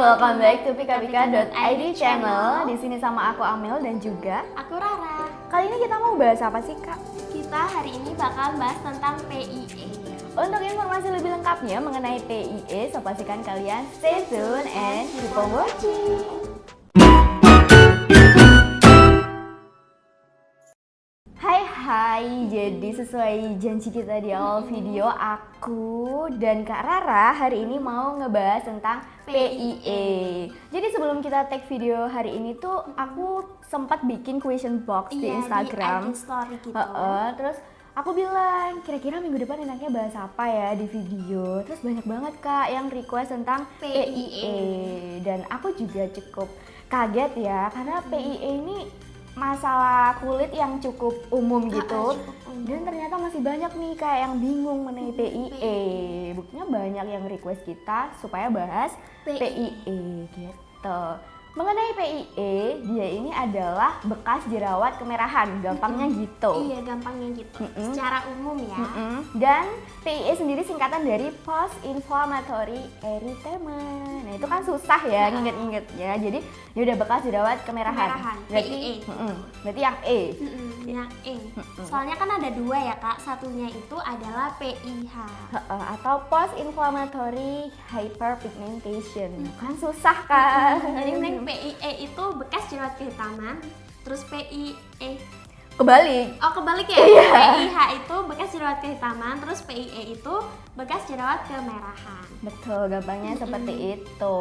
welcome back to pikapika.id channel. Di sini sama aku Amel dan juga aku Rara. Kali ini kita mau bahas apa sih, Kak? Kita hari ini bakal bahas tentang PIE. Untuk informasi lebih lengkapnya mengenai PIE, so pastikan kalian stay tune and keep on watching. Hai, jadi sesuai janji kita di awal video, aku dan Kak Rara hari ini mau ngebahas tentang PIE. Jadi sebelum kita take video hari ini tuh aku sempat bikin question box di Instagram. Di story gitu. Terus aku bilang kira-kira minggu depan enaknya bahas apa ya di video. Terus banyak banget Kak yang request tentang PIE. Dan aku juga cukup kaget ya karena PIE ini masalah kulit yang cukup umum gitu. Dan ternyata masih banyak nih kayak yang bingung mengenai PIE. Buktinya banyak yang request kita supaya bahas PIE gitu. Mengenai PIE, dia ini adalah bekas jerawat kemerahan, gampangnya gitu. Iya, gampangnya gitu. Secara umum ya. Dan PIE sendiri singkatan dari Post Inflammatory Erythema. Nah, itu kan susah ya nginget-ngingetnya. Jadi, ya udah bekas jerawat kemerahan. Berarti PIE. Berarti yang E. Yang E. Soalnya kan ada dua ya, Kak. Satunya itu adalah PIH. Atau Post Inflammatory Hyperpigmentation. Kan susah kan? Jadi mending PIE itu bekas jerawat kehitaman, terus PIE kebalik. Oh, kebalik ya? Iya. PIH itu bekas jerawat kehitaman, terus PIE itu bekas jerawat kemerahan. Betul, gampangnya seperti itu.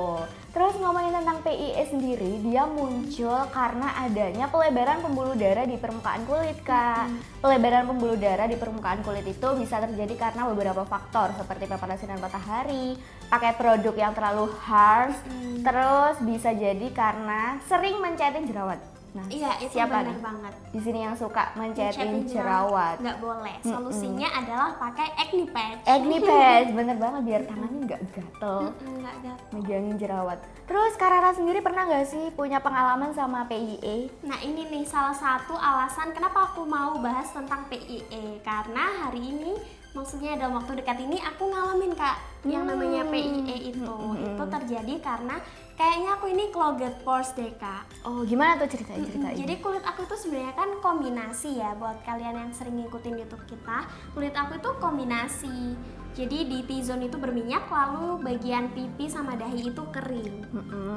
Terus ngomongin tentang PIE sendiri, dia muncul karena adanya pelebaran pembuluh darah di permukaan kulit, Kak. Pelebaran pembuluh darah di permukaan kulit itu bisa terjadi karena beberapa faktor seperti paparan sinar matahari, pakai produk yang terlalu harsh, terus bisa jadi karena sering mencetin jerawat. Nah, iya, itu siapa benar nih banget. di sini yang suka mencetin jerawat? Nggak boleh. Solusinya adalah pakai acne patch. Acne patch, bener banget biar tangannya nggak gatel. Nggak gatel. Megangin jerawat. Terus Kak Rara sendiri pernah nggak sih punya pengalaman sama PIE? Nah, ini nih salah satu alasan kenapa aku mau bahas tentang PIE. Karena hari ini, maksudnya dalam waktu dekat ini aku ngalamin, Kak, yang namanya PIE itu. Itu terjadi karena kayaknya aku ini clogged pores deh, Kak. Oh, gimana tuh ceritain? Jadi kulit aku tuh sebenarnya kan kombinasi ya, buat kalian yang sering ngikutin YouTube kita, kulit aku itu kombinasi. Jadi di T-zone itu berminyak, lalu bagian pipi sama dahi itu kering.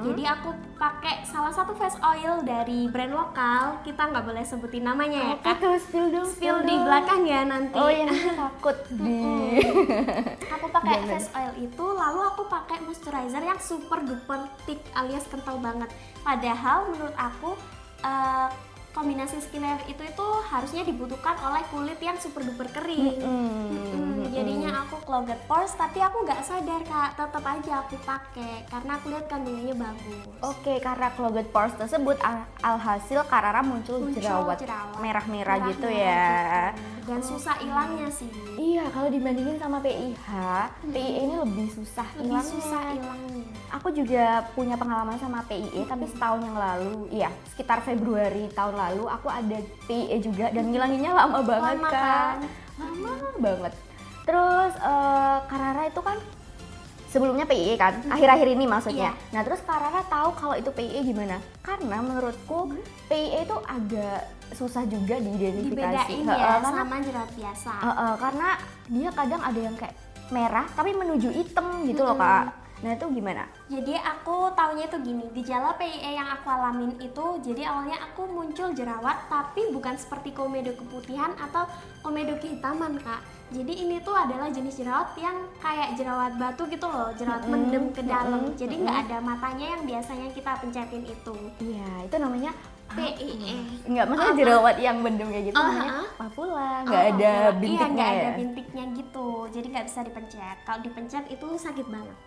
Jadi aku pakai salah satu face oil dari brand lokal, kita nggak boleh sebutin namanya ya, Kak. Tuh, spill Di belakang ya nanti. Oh iya, nanti takut di. Aku pakai face oil itu, lalu aku pakai moisturizer yang super duper thick alias kental banget. Padahal menurut aku kombinasi skincare itu harusnya dibutuhkan oleh kulit yang super duper kering. Jadinya aku clogged pores, tapi aku nggak sadar, Kak. Tetap aja aku pakai karena aku lihat kandungannya bagus. Oke, karena clogged pores tersebut alhasil Kak Rara muncul jerawat merah-merah gitu ya. Dan susah hilangnya sih. Iya, kalau dibandingin sama PIH, PIE ini lebih susah hilangnya. Aku juga punya pengalaman sama PIE, tapi setahun yang lalu, iya sekitar Februari tahun lalu aku ada PIE juga dan ngilanginnya lama banget kan. Lama banget. Terus Kak Rara itu kan sebelumnya PIE kan, akhir-akhir ini maksudnya. Nah terus Kak Rara tahu kalau itu PIE gimana? Karena menurutku PIE itu agak susah juga diidentifikasi. Dibedain ya sama jerawat biasa. Karena dia kadang ada yang kayak merah tapi menuju hitam gitu loh, Kak. Nah itu gimana? Jadi aku taunya itu gini, gejala PIE yang aku alamin itu jadi awalnya aku muncul jerawat tapi bukan seperti komedo keputihan atau komedo kehitaman, Kak. Jadi ini tuh adalah jenis jerawat yang kayak jerawat batu gitu loh, jerawat mendem ke dalam. Jadi nggak ada matanya yang biasanya kita pencetin itu. Iya, itu namanya PIE. Enggak, maksudnya jerawat yang mendem kayak gitu namanya papula, nggak ada bintiknya. Iya, nggak ada bintiknya gitu, jadi nggak bisa dipencet. Kalau dipencet itu sakit banget.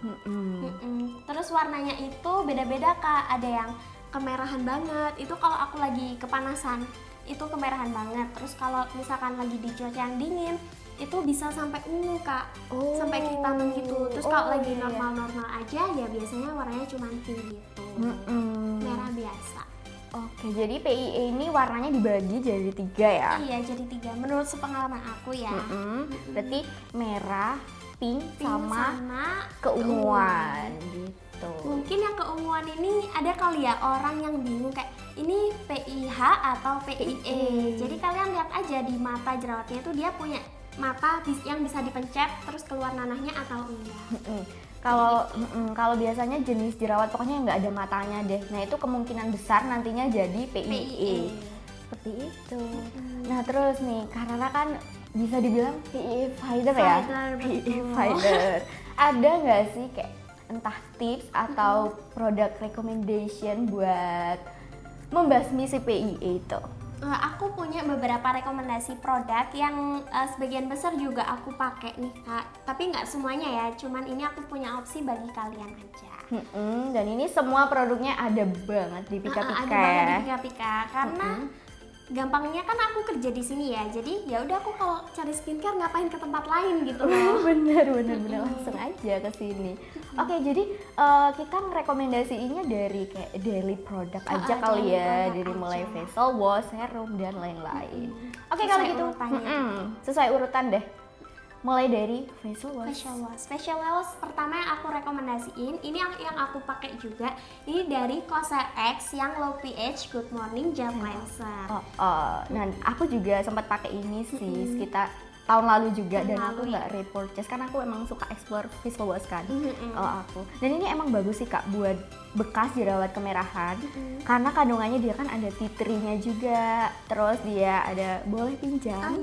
Terus warnanya itu beda-beda, Kak. Ada yang kemerahan banget, itu kalau aku lagi kepanasan itu kemerahan banget. Terus kalau misalkan lagi di cuaca yang dingin itu bisa sampai ungu, Kak. Sampai kehitaman gitu. Terus kalau lagi normal-normal aja ya biasanya warnanya cuma pink gitu. Merah biasa. Oke, jadi PIE ini warnanya dibagi jadi 3 ya? Iya, jadi 3 menurut sepengalaman aku ya. Berarti merah, pink sama keunguan gitu. gitu. Mungkin yang keunguan ini ada kali ya orang yang bingung kayak ini PIH atau PIE. Jadi kalian lihat aja di mata jerawatnya itu dia punya mata yang bisa dipencet terus keluar nanahnya atau enggak. Kalau biasanya jenis jerawat pokoknya nggak ada matanya deh. Nah itu kemungkinan besar nantinya jadi PIE. Seperti itu. Nah terus nih karena kan bisa dibilang PIE fighter ya. PIE fighter. Ada nggak sih kayak entah tips atau product recommendation buat membasmi si PIE itu? Aku punya beberapa rekomendasi produk yang sebagian besar juga aku pakai nih Kak. Tapi nggak semuanya ya, cuman ini aku punya opsi bagi kalian aja. Dan ini semua produknya ada banget di Pika Pika. Ada banget di Pika Pika karena gampangnya kan aku kerja di sini ya. Jadi ya udah aku kalau cari skincare ngapain ke tempat lain gitu loh. bener langsung aja ke sini. Oke, jadi kita ngerekomendasiinnya dari kayak daily product aja kali ya, dari mulai facial wash, serum dan lain-lain. Oke, kalau gitu sesuai urutan deh. Mulai dari facial wash. Facial wash pertama yang aku rekomendasiin, ini yang aku pakai juga. Ini dari Cosrx yang low pH Good Morning Gel Cleanser. Nah, aku juga sempat pakai ini sih sekitar tahun lalu juga dan aku nggak repurchase karena aku emang suka explore facial wash kan. Aku. Dan ini emang bagus sih Kak buat bekas jerawat kemerahan karena kandungannya dia kan ada tea tree-nya juga. Terus dia ada boleh pinjam.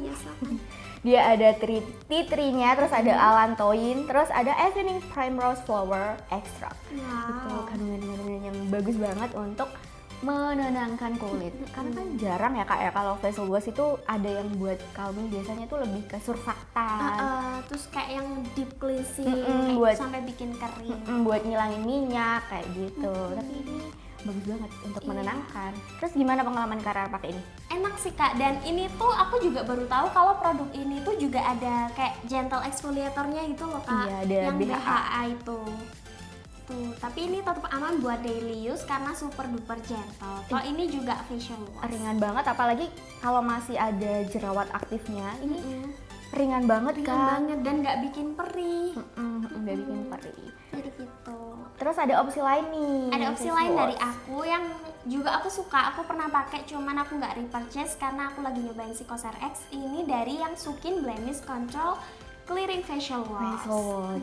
Dia ada tea tree-nya, terus ada allantoin, terus ada evening primrose flower extract. Itu kandungan-kandungan yang bagus banget untuk menenangkan kulit. Karena kan jarang ya Kak ya kalau facial wash itu ada yang buat calming, biasanya tuh lebih ke surfaktan. Terus kayak yang deep cleansing buat sampai bikin kering. Buat ngilangin minyak kayak gitu. Tapi ini bagus banget untuk menenangkan. Terus gimana pengalaman Kara pakai ini? Enak sih Kak, dan ini tuh aku juga baru tahu kalau produk ini tuh juga ada kayak gentle exfoliatornya gitu loh Kak. Iya, ada yang BHA itu. Tuh, tapi ini tetap aman buat daily use karena super duper gentle. Kalau ini juga facial wash. Ringan banget, apalagi kalau masih ada jerawat aktifnya. Ini ringan banget kan? Dan nggak bikin perih. Nggak bikin perih. Jadi gitu. Terus ada opsi lain nih. Ada opsi lain dari aku yang juga aku suka. Aku pernah pakai, cuman aku nggak repurchase karena aku lagi nyobain si Cosrx. Ini dari yang Sukin Blemish Control Clearing Facial Wash.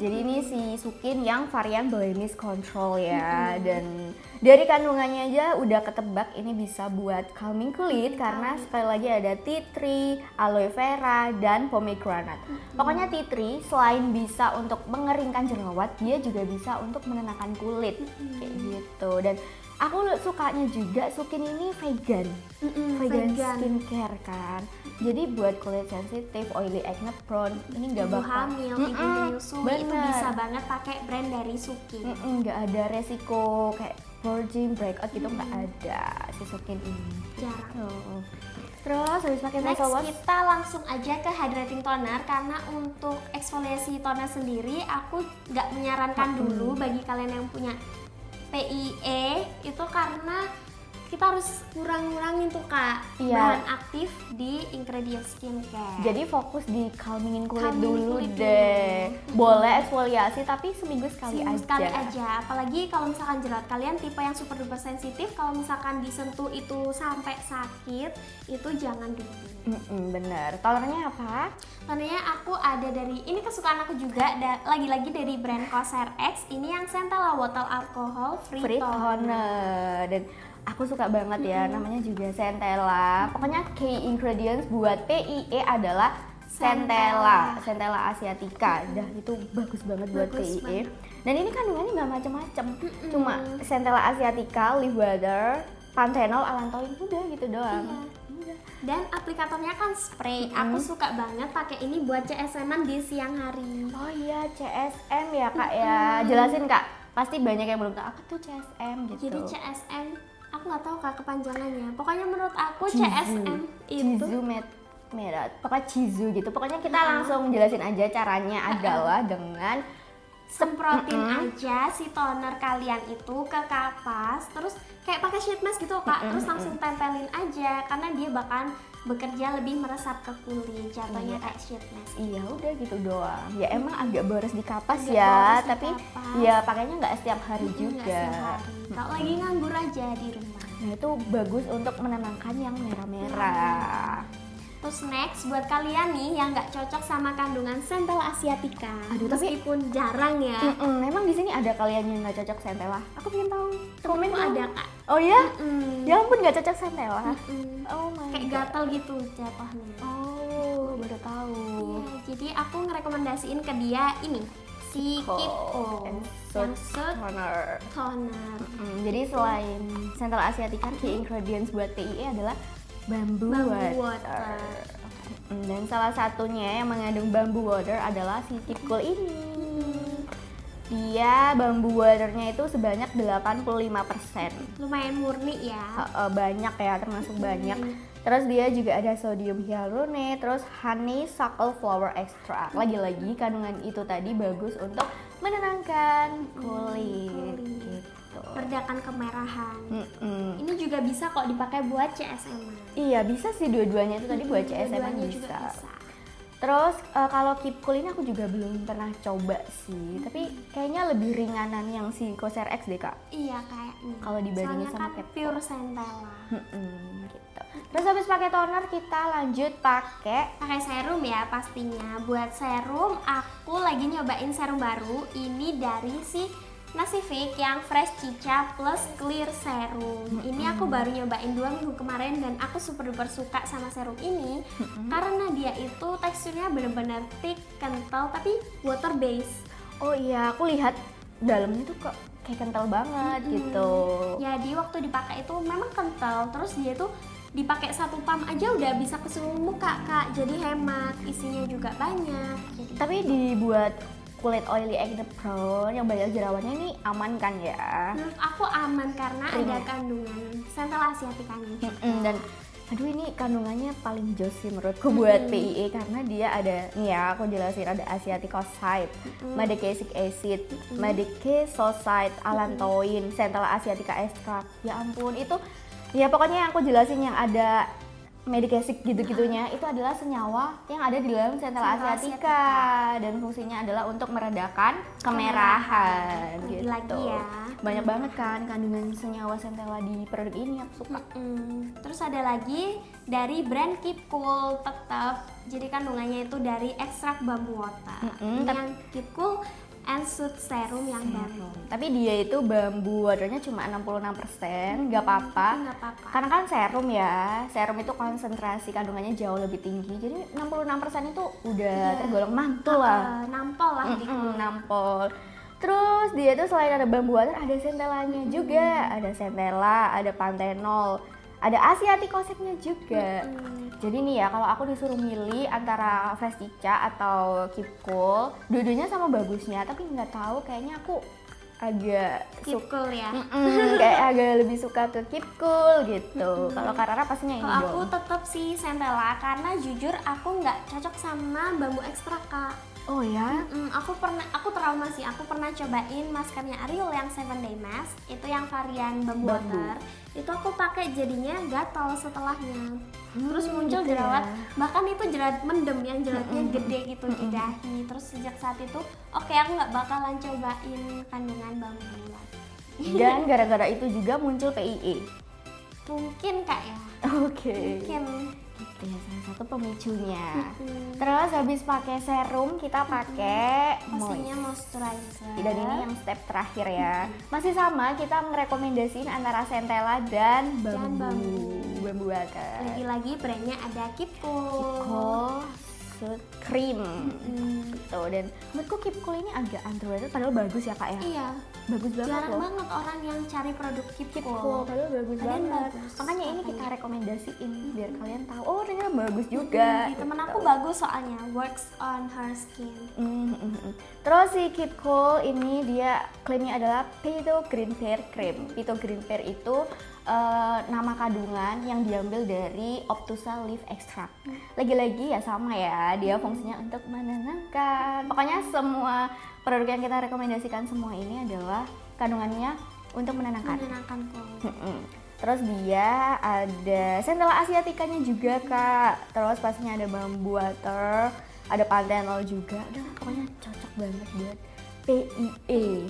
Jadi ini si Sukin yang varian Blemish Control ya. Dan dari kandungannya aja udah ketebak ini bisa buat calming kulit karena sekali lagi ada tea tree, aloe vera, dan pomegranate. Pokoknya tea tree selain bisa untuk mengeringkan jerawat, dia juga bisa untuk menenangkan kulit kayak gitu. Dan aku sukanya juga Sukin ini vegan. Vegan skincare kan. Jadi buat kulit sensitif, oily, acne prone, ini nggak bakal hamil, ibu menyusui itu bisa banget pakai brand dari Sukin. Nggak ada resiko kayak virgin breakout gitu, nggak ada si Sukin ini. Jarang. Terus habis pakai facial wash, kita langsung aja ke hydrating toner karena untuk eksfoliasi toner sendiri aku nggak menyarankan dulu bagi kalian yang punya PIE itu karena kita harus kurang-kurangin tuh Kak bahan aktif di ingredient skincare. Jadi fokus di calmingin kulit dulu deh. Boleh eksfoliasi tapi seminggu sekali aja. Apalagi kalau misalkan jerawat kalian tipe yang super duper sensitif, kalau misalkan disentuh itu sampai sakit, itu jangan dulu. Bener. Tonernya apa? Tonernya aku ada dari, ini kesukaan aku juga, lagi-lagi dari brand Cosrx. Ini yang Centella Water Alcohol Free Toner. Dan aku suka banget ya, namanya juga Centella. Pokoknya key ingredients buat PIE adalah Centella asiatica. Dah itu bagus banget buat PIE. Dan ini kandungannya nggak macem-macem, cuma Centella asiatica, leaf butter, panthenol, allantoin, udah gitu doang. Dan aplikatornya kan spray. Aku suka banget pakai ini buat CSM-an di siang hari. Oh iya, CSM ya Kak ya. Jelasin Kak. Pasti banyak yang belum tahu apa tuh CSM gitu. Jadi CSM, aku nggak tahu Kak kepanjangannya. Pokoknya menurut aku CSM itu merah. Pokoknya Cizu gitu. Pokoknya kita langsung jelasin aja caranya adalah dengan semprotin aja si toner kalian itu ke kapas, terus kayak pakai sheet mask gitu Kak, terus langsung tempelin aja karena dia bakalan bekerja lebih meresap ke kulit, jatuhnya Iya. kayak sheet mask. Iya udah gitu doang. Ya emang agak boros di kapas Agak ya, boros di tapi kapas. ya pakainya nggak setiap hari Nggak juga. setiap hari. Kalau lagi nganggur aja di rumah. Nah itu bagus untuk menenangkan yang merah-merah. Terus next buat kalian nih yang nggak cocok sama kandungan Centella asiatica, Aduh, tapi- meskipun jarang ya. Memang di sini ada kalian yang nggak cocok Centella? Aku pengen tahu. Komen Temenku dong. ada kak. Oh ya? Mm. Ya ampun nggak cocok Centella. Mm. Oh my Kayak god. gatal gitu jatuhnya. Oh baru tahu. Iya, jadi aku ngerekomendasiin ke dia ini si Kipco And yang Sooth Sooth Toner. Toner. Jadi selain Centella asiatica, key ingredients buat PIE adalah bambu Bambu water. water. Dan salah satunya yang mengandung bambu water adalah si Kipcool ini. Dia bambu waternya itu sebanyak 85%. Lumayan murni ya. Banyak ya, termasuk banyak. Terus dia juga ada sodium hyaluronate, terus honeysuckle flower extract. Lagi-lagi kandungan itu tadi bagus untuk menenangkan kulit gitu. Meredakan kemerahan. Mm-mm. Ini juga bisa kok dipakai buat CSMA. Iya bisa sih dua-duanya itu tadi buat CSM Dua-duanya bisa. juga bisa. Terus kalau Kipcool ini aku juga belum pernah coba sih, tapi kayaknya lebih ringanan yang si Coser X deh kak. Iya kayaknya. Kalau dibandingin Soalnya sama kan Kipcool. pure Centella. Gitu. Terus habis pakai toner kita lanjut pakai Pakai serum ya pastinya. Buat serum aku lagi nyobain serum baru. Ini dari si Nasifik yang Fresh Cica plus Clear Serum. Ini aku baru nyobain 2 minggu kemarin dan aku super duper suka sama serum ini karena dia itu teksturnya bener-bener thick, kental tapi water base. Oh iya, aku lihat dalamnya tuh kok kayak kental banget gitu. Jadi waktu dipakai itu memang kental, terus dia tuh dipakai 1 pump aja udah bisa ke seluruh muka kak, jadi hemat, isinya juga banyak. Jadi Tapi dibuat kulit oily acne prone yang banyak jerawatnya ini aman kan ya? menurut aku aman karena Kering. ada kandungan Centella asiaticanya juga. Dan aduh ini kandungannya paling jos sih menurutku buat PIE karena dia ada nih ya aku jelasin ada asiaticoside, madecasic acid, madecasoside, allantoin, Centella asiatica extract. Ya ampun itu ya pokoknya yang aku jelasin yang ada medicasic gitu-gitunya itu adalah senyawa yang ada di dalam Centella Centella asiatica dan fungsinya adalah untuk meredakan kemerahan gitu. Lagi-lagi ya. Banyak banget kan kandungan senyawa Centella di produk ini aku suka. Terus ada lagi dari brand Kipcool tetap, jadi kandungannya itu dari ekstrak bambu water. Ini yang Kipcool and Sooth Serum yang baru. Tapi dia itu bambu waternya cuma 66%, nggak apa-apa. Nggak apa-apa. Karena kan serum ya, serum itu konsentrasi kandungannya jauh lebih tinggi. Jadi 66% itu udah tergolong mantul lah. Nampol lah di Nampol. Terus dia itu selain ada bambu water, ada centellanya juga. Ada centella, ada panthenol, ada asiaticosidnya juga. Jadi nih ya, kalau aku disuruh milih antara Fresh Cica atau Kipcool, dua-duanya sama bagusnya, tapi nggak tahu kayaknya aku agak suka Kipcool ya. kayak agak lebih suka ke Kipcool gitu. Kalau Karara pastinya ini Kalau aku dong. tetap sih Centella karena jujur aku nggak cocok sama bambu ekstrak kak. Oh ya? Aku trauma sih. Aku pernah cobain maskernya Ariel yang 7 Day Mask, itu yang varian bambu Bambu. water. Itu aku pakai jadinya gatal setelahnya. Terus muncul gitu jerawat, ya. bahkan itu jerawat mendem yang jerawatnya gede gitu di dahi. Terus sejak saat itu, oke aku nggak bakalan cobain kandungan bambu lagi. Dan gara-gara itu juga muncul PIE. Mungkin kak ya. Oke. Mungkin. Itu ya salah satu pemicunya. Terus habis pakai serum kita pakai Pastinya moist. moisturizer. Dan ini yang step terakhir ya. Masih sama kita merekomendasiin antara Centella dan bambu water. Lagi-lagi brandnya ada Kipcool. Kipcool Sooth Cream gitu. Dan menurutku Kipcool ini agak underrated padahal bagus ya kak ya. Iya. Bagus banget Jarang loh. banget orang yang cari produk Kipcool. Kipcool padahal bagus Padahal banget. bagus. Makanya ini kita Makanya. rekomendasiin biar kalian tahu. Oh ternyata bagus juga. Temen gitu. aku bagus soalnya works on her skin. Terus si Kipcool ini dia klaimnya adalah Peto Green Pear Cream. Peto Green Pear itu nama kandungan yang diambil dari Obtusa Leaf Extract. Lagi-lagi ya sama ya, dia fungsinya untuk menenangkan. Pokoknya semua produk yang kita rekomendasikan semua ini adalah kandungannya untuk menenangkan. Menenangkan kulit. Terus dia ada Centella asiaticanya juga kak. Terus pastinya ada bamboo water, ada panthenol juga. Udah pokoknya cocok banget buat PIE.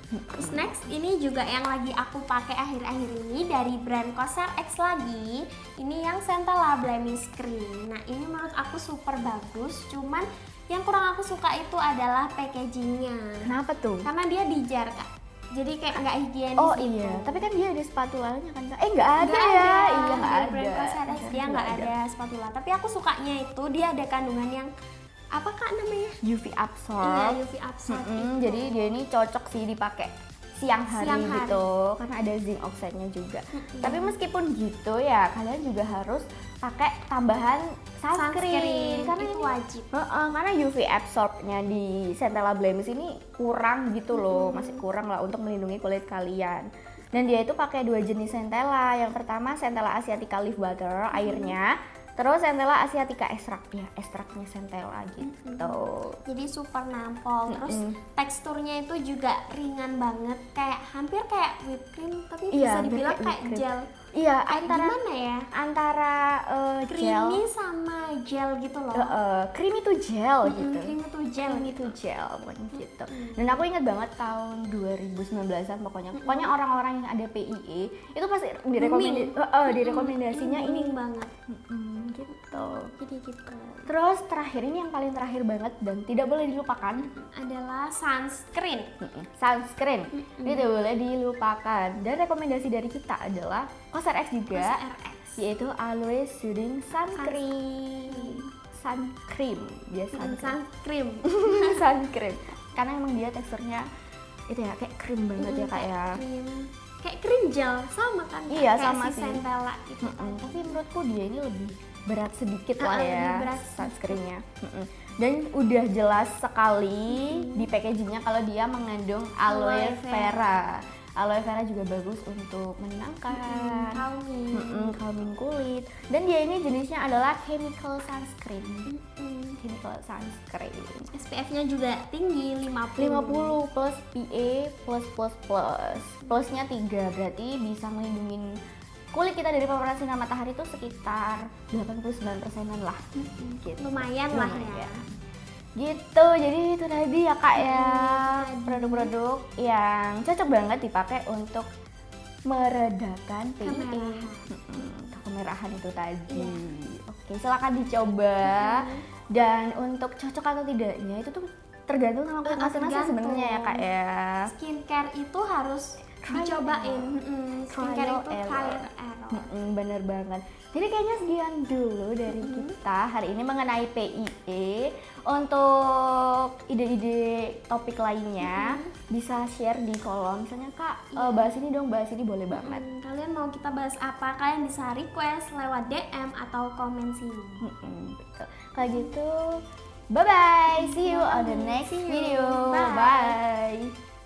Terus next ini juga yang lagi aku pakai akhir-akhir ini dari brand COSRX lagi. Ini yang Centella Blemish Cream. Nah ini menurut aku super bagus. Cuman yang kurang aku suka itu adalah packagingnya. Kenapa tuh? Karena dia di jar kak. Jadi kayak nggak higienis. Oh gitu. iya, tapi kan dia ada spatulanya kan kak? Nggak ada Nggak ya? ada. Iya nggak Dari ada. brand COSRX dia nggak ada spatula. Tapi aku sukanya itu dia ada kandungan yang apa kak namanya? UV absorb. Iya UV absorb. itu. Jadi dia ini cocok sih dipakai siang hari, Siang hari. gitu, karena ada zinc oxide-nya juga. Tapi meskipun gitu ya, kalian juga harus pakai tambahan sunscreen, karena itu ini wajib. karena UV absorb-nya di Centella Blemish ini kurang gitu loh, masih kurang lah untuk melindungi kulit kalian. Dan dia itu pakai 2 jenis Centella. Yang pertama Centella asiatica leaf butter, airnya. Terus Centella asiatica extract, ya ekstraknya Centella gitu. Jadi super nampol. Terus teksturnya itu juga ringan banget, kayak hampir kayak whipped cream, tapi Iya, bisa dibilang hampir kayak kayak whipped gel. Iya, Kayak gimana ya? antara gel, Creamy sama gel gitu loh. creamy to gel gitu. Creamy tuh gel Creamy gitu. to gel pokoknya gitu. Dan aku ingat banget tahun 2019-an pokoknya orang-orang yang ada PIE itu pasti direkomendasinya ini Booming banget. gitu. Jadi gitu. Terus terakhir ini yang paling terakhir banget dan tidak boleh dilupakan, Adalah sunscreen. sunscreen. Ini tidak boleh dilupakan. Dan rekomendasi dari kita adalah COSRX juga, COSRX. yaitu Aloe Soothing Sun Cream. Sun cream, biasa Sunscreen. sun cream. Karena emang dia teksturnya itu ya kayak krim banget ya kak ya. Kayak krim gel sama kan? Iya, kayak sama si sih. Centella itu. Tapi menurutku dia ini lebih berat sedikit lah lebih ya berat sunscreennya. Dan udah jelas sekali di packagingnya kalau dia mengandung aloe Aloe vera. Aloe vera juga bagus untuk menenangkan, calming kulit. Dan dia ini jenisnya adalah chemical sunscreen. Chemical sunscreen. SPF-nya juga tinggi 50. 50 plus PA plus. Plusnya 3, berarti bisa melindungi kulit kita dari paparan sinar matahari itu sekitar 89%-an lah. Gitu. Lumayan lah ya. Gitu, jadi itu tadi ya kak ya produk-produk yang cocok banget dipakai untuk meredakan PIE, kemerahan itu tadi. Oke, silakan dicoba. Dan untuk cocok atau tidaknya itu tuh tergantung sama kulit masing-masing sebenarnya ya kak ya. Skincare itu harus dicobain. Skincare itu trial error. Bener banget. Jadi kayaknya sekian dulu dari kita hari ini mengenai PIE. Untuk ide-ide topik lainnya bisa share di kolom. Misalnya kak bahas ini dong, bahas ini boleh banget. Kalian mau kita bahas apa? Kalian bisa request lewat DM atau komen sini. Betul. Kalau gitu, bye bye. See you on the next video. Bye. Bye.